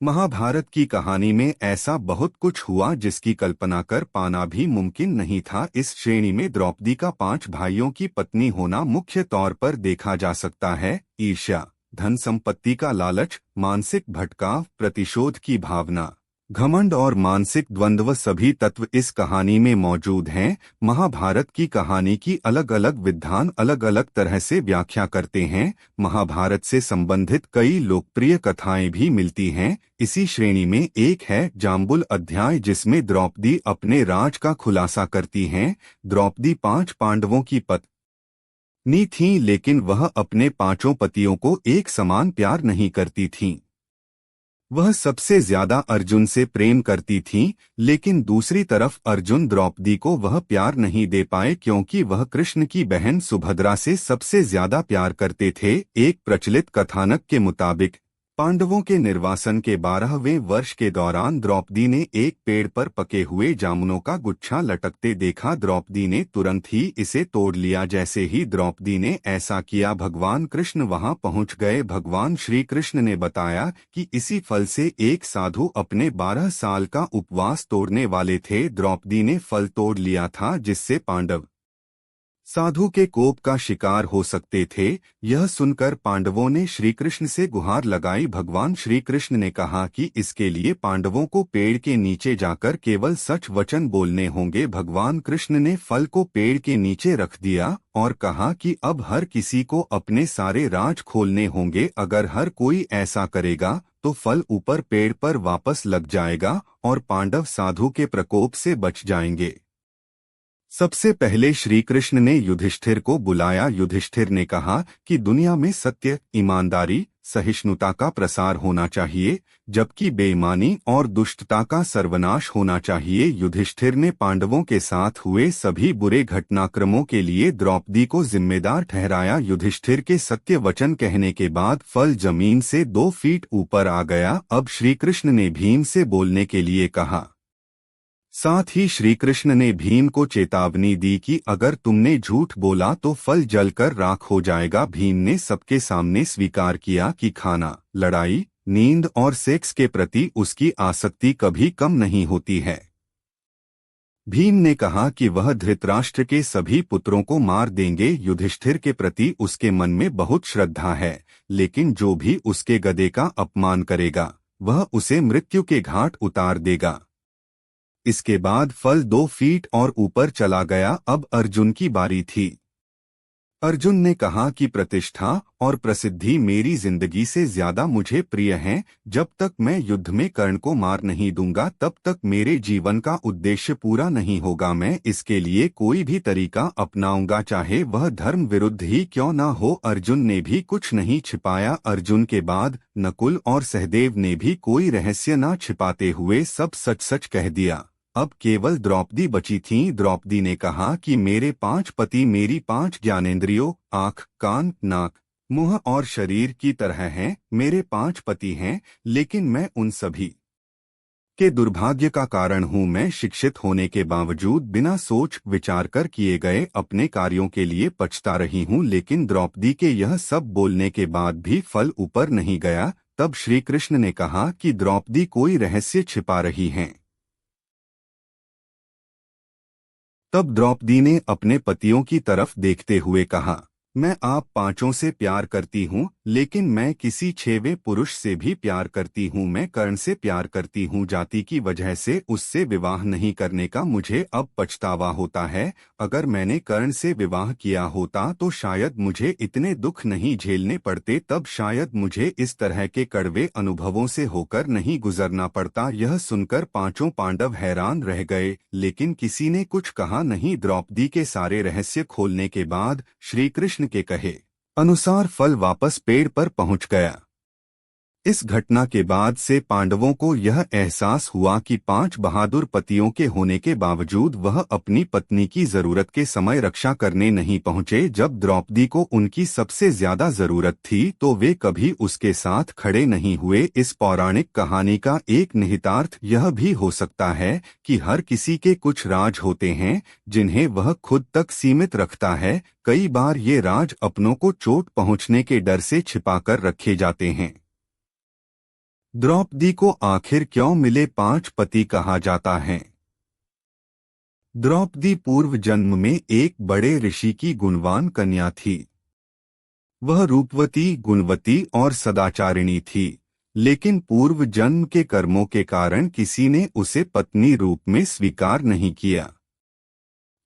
महाभारत की कहानी में ऐसा बहुत कुछ हुआ जिसकी कल्पना कर पाना भी मुमकिन नहीं था। इस श्रेणी में द्रौपदी का 5 भाइयों की पत्नी होना मुख्य तौर पर देखा जा सकता है। ईर्ष्या, धन संपत्ति का लालच, मानसिक भटकाव, प्रतिशोध की भावना, घमंड और मानसिक द्वंद्व सभी तत्व इस कहानी में मौजूद हैं। महाभारत की कहानी की अलग अलग विद्वान अलग अलग तरह से व्याख्या करते हैं। महाभारत से संबंधित कई लोकप्रिय कथाएं भी मिलती हैं। इसी श्रेणी में एक है जाम्बुल अध्याय, जिसमें द्रौपदी अपने राज का खुलासा करती हैं। द्रौपदी 5 पांडवों की पत्नी थीं, लेकिन वह अपने 5 पतियों को एक समान प्यार नहीं करती थीं। वह सबसे ज्यादा अर्जुन से प्रेम करती थीं, लेकिन दूसरी तरफ अर्जुन द्रौपदी को वह प्यार नहीं दे पाए क्योंकि वह कृष्ण की बहन सुभद्रा से सबसे ज्यादा प्यार करते थे। एक प्रचलित कथानक के मुताबिक पांडवों के निर्वासन के 12वें वर्ष के दौरान द्रौपदी ने एक पेड़ पर पके हुए जामुनों का गुच्छा लटकते देखा। द्रौपदी ने तुरंत ही इसे तोड़ लिया। जैसे ही द्रौपदी ने ऐसा किया, भगवान कृष्ण वहां पहुंच गए। भगवान श्री कृष्ण ने बताया कि इसी फल से एक साधु अपने 12 साल का उपवास तोड़ने वाले थे। द्रौपदी ने फल तोड़ लिया था, जिससे पांडव साधु के कोप का शिकार हो सकते थे। यह सुनकर पांडवों ने श्री कृष्ण से गुहार लगाई। भगवान श्री कृष्ण ने कहा कि इसके लिए पांडवों को पेड़ के नीचे जाकर केवल सच वचन बोलने होंगे। भगवान कृष्ण ने फल को पेड़ के नीचे रख दिया और कहा कि अब हर किसी को अपने सारे राज खोलने होंगे। अगर हर कोई ऐसा करेगा तो फल ऊपर पेड़ पर वापस लग जाएगा और पांडव साधु के प्रकोप से बच जाएंगे। सबसे पहले श्री कृष्ण ने युधिष्ठिर को बुलाया। युधिष्ठिर ने कहा कि दुनिया में सत्य, ईमानदारी, सहिष्णुता का प्रसार होना चाहिए, जबकि बेईमानी और दुष्टता का सर्वनाश होना चाहिए। युधिष्ठिर ने पांडवों के साथ हुए सभी बुरे घटनाक्रमों के लिए द्रौपदी को जिम्मेदार ठहराया। युधिष्ठिर के सत्य वचन कहने के बाद फल जमीन से 2 फीट ऊपर आ गया। अब श्री कृष्ण ने भीम से बोलने के लिए कहा। साथ ही श्री कृष्ण ने भीम को चेतावनी दी कि अगर तुमने झूठ बोला तो फल जलकर राख हो जाएगा। भीम ने सबके सामने स्वीकार किया कि खाना, लड़ाई, नींद और सेक्स के प्रति उसकी आसक्ति कभी कम नहीं होती है। भीम ने कहा कि वह धृतराष्ट्र के सभी पुत्रों को मार देंगे। युधिष्ठिर के प्रति उसके मन में बहुत श्रद्धा है, लेकिन जो भी उसके गधे का अपमान करेगा वह उसे मृत्यु के घाट उतार देगा। इसके बाद फल 2 फीट और ऊपर चला गया। अब अर्जुन की बारी थी। अर्जुन ने कहा कि प्रतिष्ठा और प्रसिद्धि मेरी जिंदगी से ज्यादा मुझे प्रिय हैं। जब तक मैं युद्ध में कर्ण को मार नहीं दूंगा तब तक मेरे जीवन का उद्देश्य पूरा नहीं होगा। मैं इसके लिए कोई भी तरीका अपनाऊंगा, चाहे वह धर्म विरुद्ध ही क्यों ना हो। अर्जुन ने भी कुछ नहीं छिपाया। अर्जुन के बाद नकुल और सहदेव ने भी कोई रहस्य न छिपाते हुए सब सच सच कह दिया। अब केवल द्रौपदी बची थीं। द्रौपदी ने कहा कि मेरे 5 पति मेरी 5 ज्ञानेंद्रियों, आँख, कान, नाक, मुंह और शरीर की तरह हैं। मेरे 5 पति हैं, लेकिन मैं उन सभी के दुर्भाग्य का कारण हूँ। मैं शिक्षित होने के बावजूद बिना सोच विचार कर किए गए अपने कार्यों के लिए पछता रही हूँ। लेकिन द्रौपदी के यह सब बोलने के बाद भी फल ऊपर नहीं गया। तब श्री कृष्ण ने कहा कि द्रौपदी कोई रहस्य छिपा रही हैं। तब द्रौपदी ने अपने पतियों की तरफ देखते हुए कहा, मैं आप 5 से प्यार करती हूँ, लेकिन मैं किसी 6वें पुरुष से भी प्यार करती हूँ। मैं कर्ण से प्यार करती हूँ। जाति की वजह से उससे विवाह नहीं करने का मुझे अब पछतावा होता है। अगर मैंने कर्ण से विवाह किया होता तो शायद मुझे इतने दुख नहीं झेलने पड़ते। तब शायद मुझे इस तरह के कड़वे अनुभवों से होकर नहीं गुजरना पड़ता। यह सुनकर 5 पांडव हैरान रह गए, लेकिन किसी ने कुछ कहा नहीं। द्रौपदी के सारे रहस्य खोलने के बाद श्री कृष्ण के कहे अनुसार फल वापस पेड़ पर पहुंच गया। इस घटना के बाद से पांडवों को यह एहसास हुआ कि 5 बहादुर पतियों के होने के बावजूद वह अपनी पत्नी की जरूरत के समय रक्षा करने नहीं पहुंचे। जब द्रौपदी को उनकी सबसे ज्यादा जरूरत थी तो वे कभी उसके साथ खड़े नहीं हुए। इस पौराणिक कहानी का एक निहितार्थ यह भी हो सकता है कि हर किसी के कुछ राज होते हैं जिन्हें वह खुद तक सीमित रखता है। कई बार ये राज अपनों को चोट पहुंचने के डर से छिपाकर रखे जाते हैं। द्रौपदी को आखिर क्यों मिले 5 पति कहा जाता है? द्रौपदी पूर्व जन्म में एक बड़े ऋषि की गुणवान कन्या थी। वह रूपवती, गुणवती और सदाचारिणी थी, लेकिन पूर्व जन्म के कर्मों के कारण किसी ने उसे पत्नी रूप में स्वीकार नहीं किया।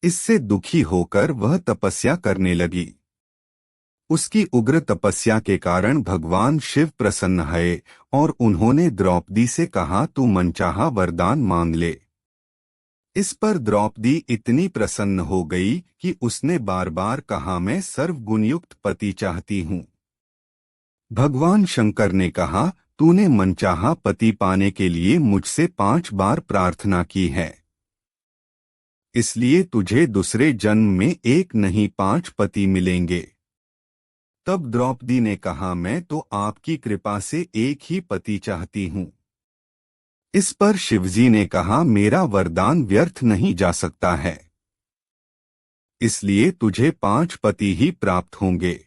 इससे दुखी होकर वह तपस्या करने लगी। उसकी उग्र तपस्या के कारण भगवान शिव प्रसन्न हुए और उन्होंने द्रौपदी से कहा, तू मनचाहा वरदान मांग ले। इस पर द्रौपदी इतनी प्रसन्न हो गई कि उसने बार बार कहा, मैं सर्वगुणयुक्त पति चाहती हूँ। भगवान शंकर ने कहा, तूने मनचाहा पति पाने के लिए मुझसे 5 बार प्रार्थना की है, इसलिए तुझे दूसरे जन्म में एक नहीं 5 पति मिलेंगे। तब द्रौपदी ने कहा, मैं तो आपकी कृपा से एक ही पति चाहती हूँ। इस पर शिवजी ने कहा, मेरा वरदान व्यर्थ नहीं जा सकता है, इसलिए तुझे 5 पति ही प्राप्त होंगे।